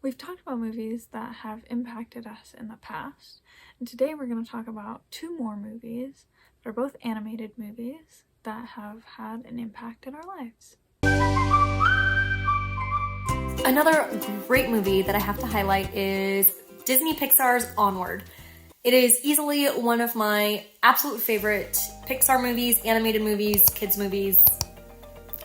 We've talked about movies that have impacted us in the past, and today we're going to talk about two more movies that are both animated movies that have had an impact in our lives. Another great movie that I have to highlight is Disney Pixar's Onward. It is easily one of my absolute favorite Pixar movies, animated movies, kids movies,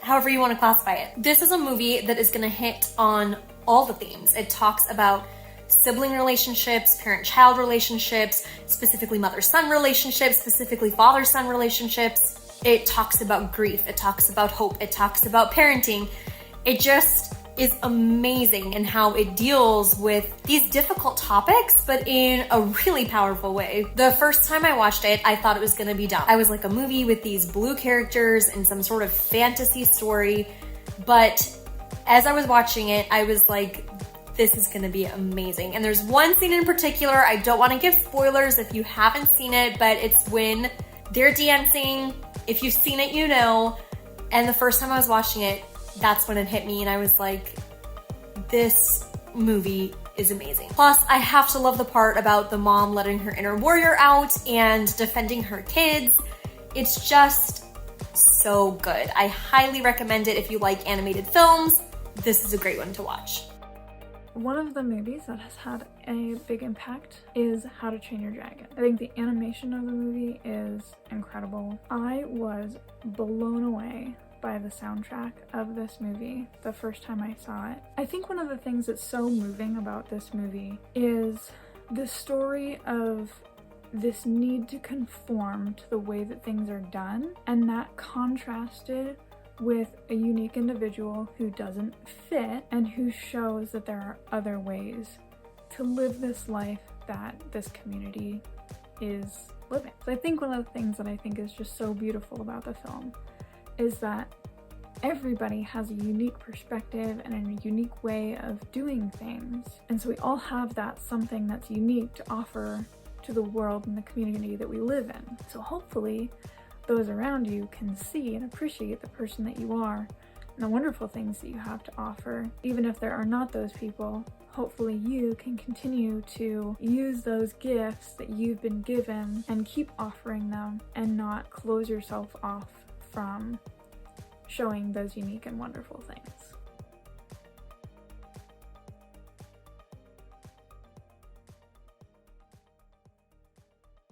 however you want to classify it. This is a movie that is going to hit on all the themes. It talks about sibling relationships, parent-child relationships, specifically mother-son relationships, specifically father-son relationships. It talks about grief. It talks about hope. It talks about parenting. It just is amazing in how it deals with these difficult topics, but in a really powerful way. The first time I watched it, I thought it was gonna be dumb. I was like a movie with these blue characters and some sort of fantasy story, but as I was watching it, I was like, this is gonna be amazing. And there's one scene in particular, I don't wanna give spoilers if you haven't seen it, but it's when they're dancing. If you've seen it, you know. And the first time I was watching it, that's when it hit me and I was like, this movie is amazing. Plus, I have to love the part about the mom letting her inner warrior out and defending her kids. It's just so good. I highly recommend it if you like animated films. This is a great one to watch. One of the movies that has had a big impact is How to Train Your Dragon. I think the animation of the movie is incredible. I was blown away by the soundtrack of this movie the first time I saw it. I think one of the things that's so moving about this movie is the story of this need to conform to the way that things are done, and that contrasted with a unique individual who doesn't fit and who shows that there are other ways to live this life that this community is living. So I think one of the things that I think is just so beautiful about the film is that everybody has a unique perspective and a unique way of doing things. And so we all have that something that's unique to offer to the world and the community that we live in. So hopefully those around you can see and appreciate the person that you are and the wonderful things that you have to offer. Even if there are not those people, hopefully you can continue to use those gifts that you've been given and keep offering them and not close yourself off from showing those unique and wonderful things.